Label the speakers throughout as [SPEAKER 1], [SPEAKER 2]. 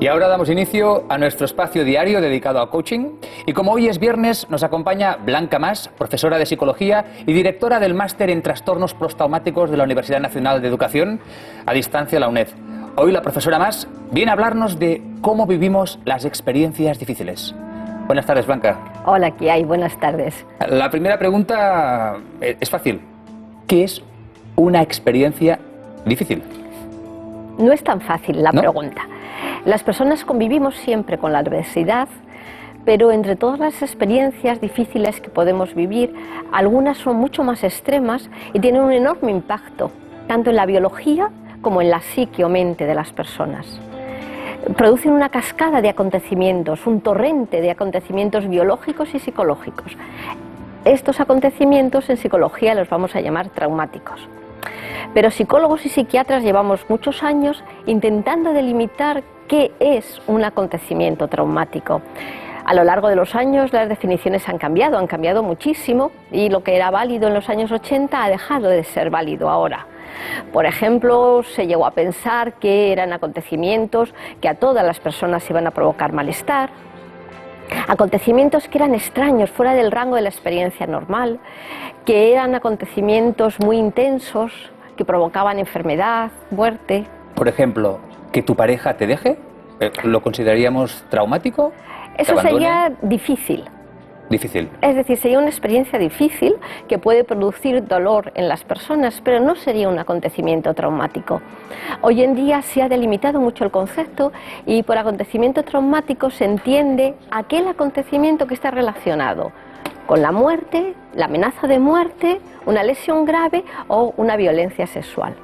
[SPEAKER 1] Y ahora damos inicio a nuestro espacio diario dedicado al coaching. Y como hoy es viernes, nos acompaña Blanca Mas, profesora de Psicología y directora del Máster en Trastornos Postraumáticos de la Universidad Nacional de Educación a Distancia, la UNED. Hoy la profesora Mas viene a hablarnos de cómo vivimos las experiencias difíciles. Buenas tardes, Blanca.
[SPEAKER 2] Hola, ¿qué hay? Buenas tardes.
[SPEAKER 1] La primera pregunta es fácil. ¿Qué es una experiencia difícil?
[SPEAKER 2] No es tan fácil la
[SPEAKER 1] ¿No?
[SPEAKER 2] pregunta. Las personas convivimos siempre con la adversidad, pero entre todas las experiencias difíciles que podemos vivir, algunas son mucho más extremas y tienen un enorme impacto, tanto en la biología como en la psique o mente de las personas. Producen una cascada de acontecimientos, un torrente de acontecimientos biológicos y psicológicos. Estos acontecimientos en psicología los vamos a llamar traumáticos. Pero psicólogos y psiquiatras llevamos muchos años intentando delimitar qué es un acontecimiento traumático. A lo largo de los años las definiciones han cambiado muchísimo, y lo que era válido en los años 80 ha dejado de ser válido ahora. Por ejemplo, se llegó a pensar que eran acontecimientos que a todas las personas iban a provocar malestar, acontecimientos que eran extraños, fuera del rango de la experiencia normal, que eran acontecimientos muy intensos, que provocaban enfermedad, muerte.
[SPEAKER 1] Por ejemplo, que tu pareja te deje, ¿lo consideraríamos traumático?
[SPEAKER 2] Eso sería difícil.
[SPEAKER 1] Difícil.
[SPEAKER 2] Es decir, sería una experiencia difícil que puede producir dolor en las personas, pero no sería un acontecimiento traumático. Hoy en día se ha delimitado mucho el concepto y por acontecimiento traumático se entiende aquel acontecimiento que está relacionado con la muerte, la amenaza de muerte, una lesión grave o una violencia sexual.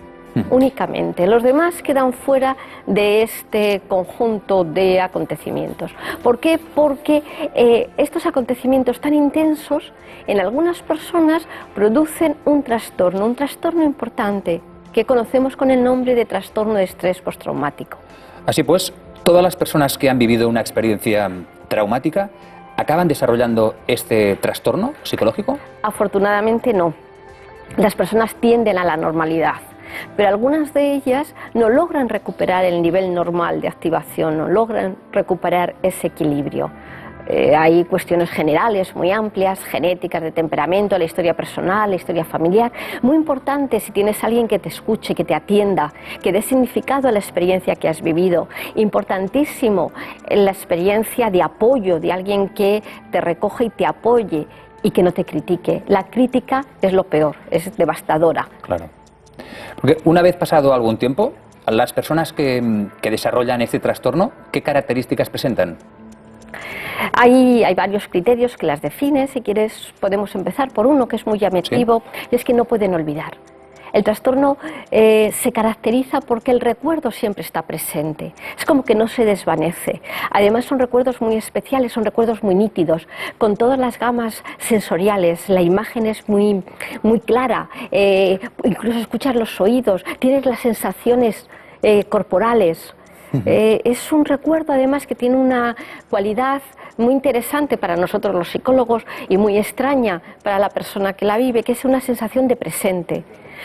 [SPEAKER 2] Únicamente. Los demás quedan fuera de este conjunto de acontecimientos. ¿Por qué? Porque estos acontecimientos tan intensos en algunas personas producen un trastorno importante que conocemos con el nombre de trastorno de estrés postraumático.
[SPEAKER 1] Así pues, todas las personas que han vivido una experiencia traumática acaban desarrollando este trastorno psicológico.
[SPEAKER 2] Afortunadamente no. Las personas tienden a la normalidad, pero algunas de ellas no logran recuperar el nivel normal de activación, no logran recuperar ese equilibrio. Hay cuestiones generales muy amplias, genéticas, de temperamento, la historia personal, la historia familiar. Muy importante si tienes a alguien que te escuche, que te atienda, que dé significado a la experiencia que has vivido. Importantísimo la experiencia de apoyo, de alguien que te recoja y te apoye y que no te critique. La crítica es lo peor, es devastadora.
[SPEAKER 1] Claro. Porque una vez pasado algún tiempo, las personas que desarrollan este trastorno, ¿qué características presentan?
[SPEAKER 2] Hay varios criterios que las definen. Si quieres podemos empezar por uno que es muy llamativo, sí. Y es que no pueden olvidar. El trastorno se caracteriza porque el recuerdo siempre está presente, es como que no se desvanece. Además son recuerdos muy especiales, son recuerdos muy nítidos, con todas las gamas sensoriales, la imagen es muy clara, incluso escuchas los oídos, tienes las sensaciones corporales. Es un recuerdo además que tiene una cualidad muy interesante para nosotros los psicólogos y muy extraña para la persona que la vive, que es una sensación de presente.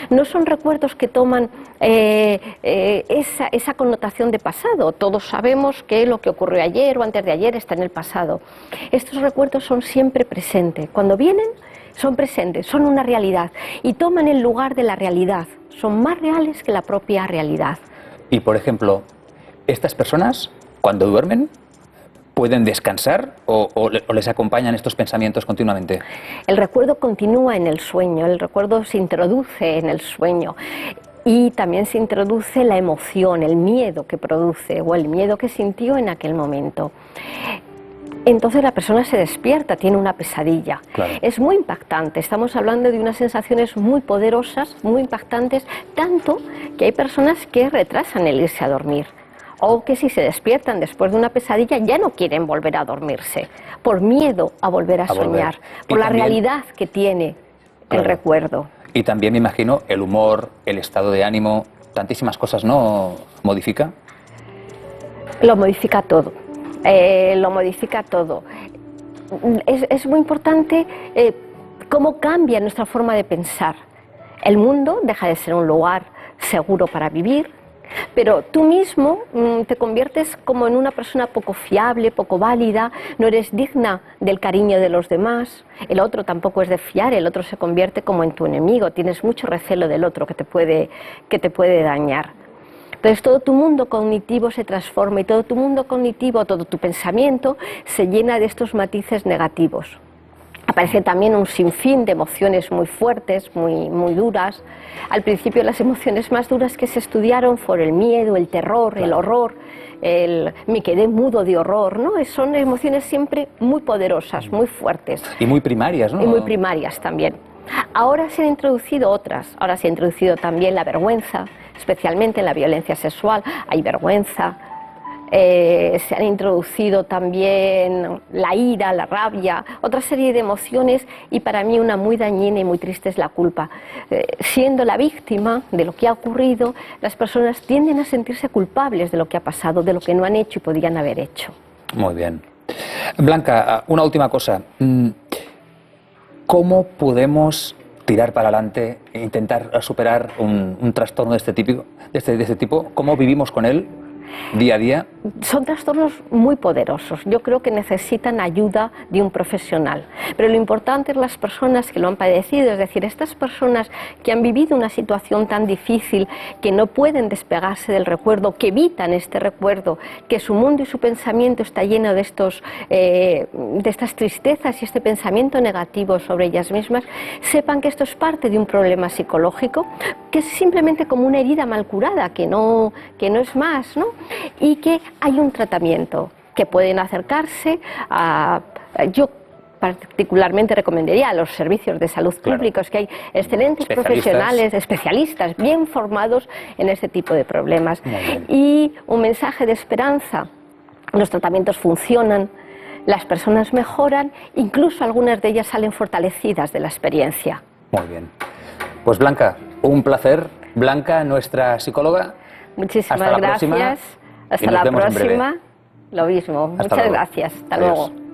[SPEAKER 2] No son recuerdos que toman esa connotación de pasado. Todos sabemos que lo que ocurrió ayer o antes de ayer está en el pasado. Estos recuerdos son siempre presentes. Cuando vienen, son presentes, son una realidad y toman el lugar de la realidad. Son más reales que la propia realidad.
[SPEAKER 1] Y, por ejemplo, estas personas, cuando duermen, ¿pueden descansar o les acompañan estos pensamientos continuamente?
[SPEAKER 2] El recuerdo continúa en el sueño, el recuerdo se introduce en el sueño y también se introduce la emoción, el miedo que produce o el miedo que sintió en aquel momento. Entonces la persona se despierta, tiene una pesadilla.
[SPEAKER 1] Claro.
[SPEAKER 2] Es muy impactante, estamos hablando de unas sensaciones muy poderosas, muy impactantes, tanto que hay personas que retrasan el irse a dormir. O que si se despiertan después de una pesadilla ya no quieren volver a dormirse, por miedo a volver a soñar, por la realidad que tiene el recuerdo.
[SPEAKER 1] Y también me imagino el humor, el estado de ánimo, tantísimas cosas, ¿no? ¿Modifica?
[SPEAKER 2] Lo modifica todo, lo modifica todo. Es muy importante cómo cambia nuestra forma de pensar. El mundo deja de ser un lugar seguro para vivir, Pero tú mismo te conviertes como en una persona poco fiable, poco válida, no eres digna del cariño de los demás, el otro tampoco es de fiar, el otro se convierte como en tu enemigo, tienes mucho recelo del otro que te puede dañar. Entonces todo tu mundo cognitivo se transforma y todo tu mundo cognitivo, todo tu pensamiento se llena de estos matices negativos. Aparece también un sinfín de emociones muy fuertes, muy duras. Al principio las emociones más duras que se estudiaron fueron el miedo, el terror, el horror, me quedé mudo de horror, ¿no? Son emociones siempre muy poderosas, muy fuertes.
[SPEAKER 1] Y muy primarias, ¿no?
[SPEAKER 2] Y muy primarias también. Ahora se han introducido otras, ahora se ha introducido también la vergüenza, especialmente en la violencia sexual, hay vergüenza. Se han introducido también la ira, la rabia, otra serie de emociones y para mí una muy dañina y muy triste es la culpa. Siendo la víctima de lo que ha ocurrido, las personas tienden a sentirse culpables de lo que ha pasado, de lo que no han hecho y podrían haber hecho.
[SPEAKER 1] Muy bien. Blanca, una última cosa. ¿Cómo podemos tirar para adelante e intentar superar un trastorno de este tipo? ¿Cómo vivimos con él día a día?
[SPEAKER 2] Son trastornos muy poderosos. Yo creo que necesitan ayuda de un profesional. Pero lo importante es las personas que lo han padecido, es decir, estas personas que han vivido una situación tan difícil, que no pueden despegarse del recuerdo, que evitan este recuerdo, que su mundo y su pensamiento está lleno de estas tristezas y este pensamiento negativo sobre ellas mismas, sepan que esto es parte de un problema psicológico, que es simplemente como una herida mal curada, que no es más, ¿no? Y que hay un tratamiento, que pueden acercarse a... Yo particularmente recomendaría a los servicios de salud públicos, que hay excelentes profesionales, especialistas, bien formados en este tipo de problemas. Y un mensaje de esperanza: los tratamientos funcionan, las personas mejoran, incluso algunas de ellas salen fortalecidas de la experiencia.
[SPEAKER 1] Muy bien. Pues Blanca, un placer. Blanca, nuestra psicóloga.
[SPEAKER 2] Muchísimas gracias. Hasta la próxima. Lo mismo. Muchas gracias. Hasta luego.